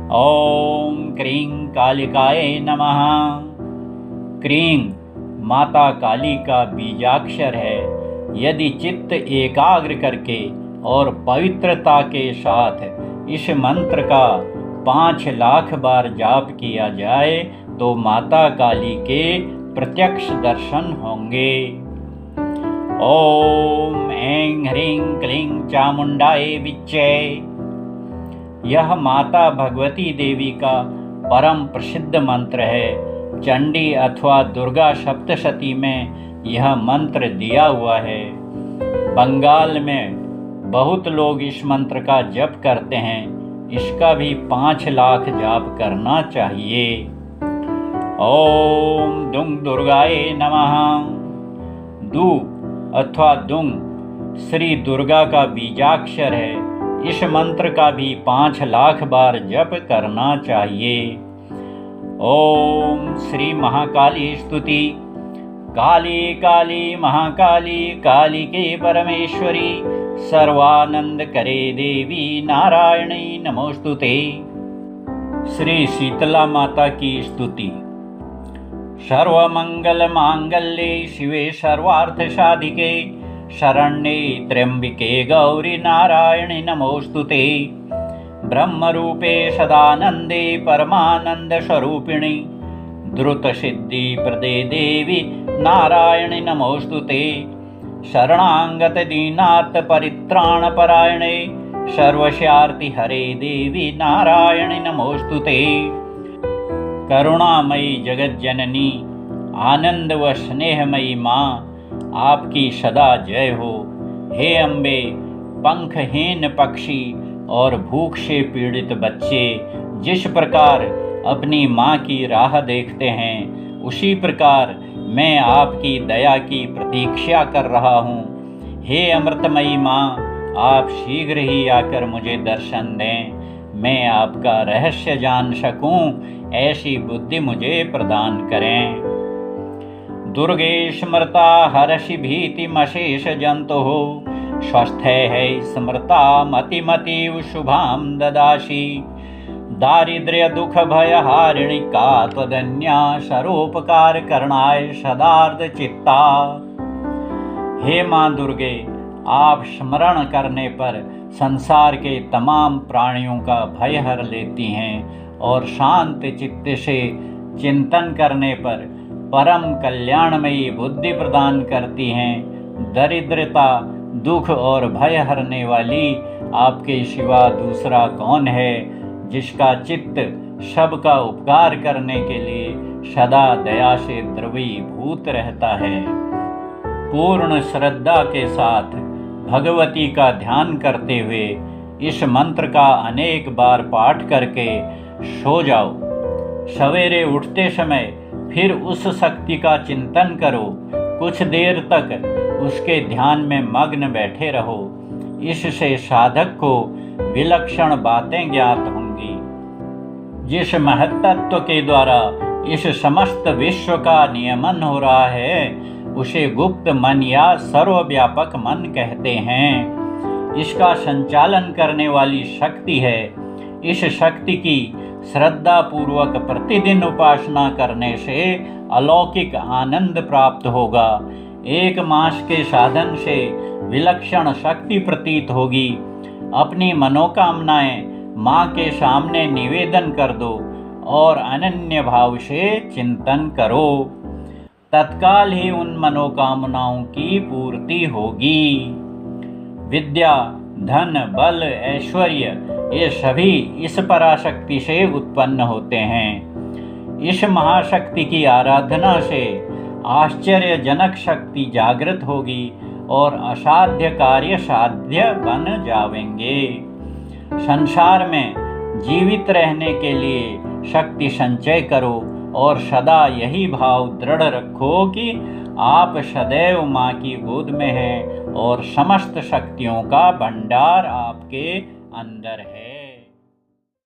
ओम क्रीं कालिकाय नमः। क्रीं माता काली का बीजाक्षर है। यदि चित्त एकाग्र करके और पवित्रता के साथ इस मंत्र का 5 लाख बार जाप किया जाए तो माता काली के प्रत्यक्ष दर्शन होंगे। ओम ऐं ह्रीं क्लीं चामुंडाय विच्चे। यह माता भगवती देवी का परम प्रसिद्ध मंत्र है। चंडी अथवा दुर्गा सप्तशती में यह मंत्र दिया हुआ है। बंगाल में बहुत लोग इस मंत्र का जप करते हैं। इसका भी 5 लाख जाप करना चाहिए। ओम दुंग दुर्गाय नमः। दु अथवा दुंग श्री दुर्गा का बीजाक्षर है। इस मंत्र का भी 5 लाख बार जप करना चाहिए। ओम श्री महाकाली स्तुति। काली काली महाकाली कालिके परमेश्वरी सर्वानंद करे देवी नारायणी नमोस्तुते। श्री शीतला माता की स्तुति। सर्वमंगल मांगल्ये शिवे सर्वार्थ साधिके शरण्ये त्र्यंबिके गौरी नारायणी नमोस्तुते। ब्रह्मरूपे सदानंदे परमानंद स्वरूपिणी द्रुत सिद्धि प्रदे देवी नारायणी नमोस्तुते। शरणागत दीनार्थ परित्राण परायणे सर्वस्यार्ति हरे देवी नारायणी नमोस्तुते। करुणामयी जगज्जननी आनंद व स्नेहमयी माँ, आपकी सदा जय हो। हे अम्बे, पंखहीन पक्षी और भूख से पीड़ित बच्चे जिस प्रकार अपनी माँ की राह देखते हैं, उसी प्रकार मैं आपकी दया की प्रतीक्षा कर रहा हूँ। हे अमृतमयी माँ, आप शीघ्र ही आकर मुझे दर्शन दें। मैं आपका रहस्य जान सकूं, ऐसी बुद्धि मुझे प्रदान करें। दुर्गे स्मृता हर्षि भीतिमशेष जंतु स्वस्थ है स्मृता मतिमति शुभाम ददासी। दारिद्र्य दुख भय हारिणी का त्वदन्या सरोपकार करणाय सदार्थ चित्ता। हे माँ दुर्गे, आप स्मरण करने पर संसार के तमाम प्राणियों का भय हर लेती हैं और शांत चित्त से चिंतन करने पर परम कल्याणमयी बुद्धि प्रदान करती हैं। दरिद्रता दुख और भय हरने वाली आपके सिवा दूसरा कौन है, जिसका चित्त सबका उपकार करने के लिए सदा दया से द्रवीभूत रहता है। पूर्ण श्रद्धा के साथ भगवती का ध्यान करते हुए इस मंत्र का अनेक बार पाठ करके सो जाओ। सवेरे उठते समय फिर उस शक्ति का चिंतन करो। कुछ देर तक उसके ध्यान में मग्न बैठे रहो। इससे साधक को विलक्षण बातें ज्ञात होंगी। जिस महत्त्व के द्वारा इस समस्त विश्व का नियमन हो रहा है, उसे गुप्त मन या सर्वव्यापक मन कहते हैं। इसका संचालन करने वाली शक्ति है। इस शक्ति की श्रद्धा पूर्वक प्रतिदिन उपासना करने से अलौकिक आनंद प्राप्त होगा। 1 मास के साधन से विलक्षण शक्ति प्रतीत होगी। अपनी मनोकामनाएं माँ के सामने निवेदन कर दो और अनन्य भाव से चिंतन करो। तत्काल ही उन मनोकामनाओं की पूर्ति होगी। विद्या, धन, बल, ऐश्वर्य ये सभी इस पराशक्ति से उत्पन्न होते हैं। इस महाशक्ति की आराधना से आश्चर्यजनक शक्ति जागृत होगी और असाध्य कार्य साध्य बन जावेंगे। संसार में जीवित रहने के लिए शक्ति संचय करो और सदा यही भाव दृढ़ रखो कि आप सदैव माँ की गोद में हैं और समस्त शक्तियों का भंडार आपके अंदर है।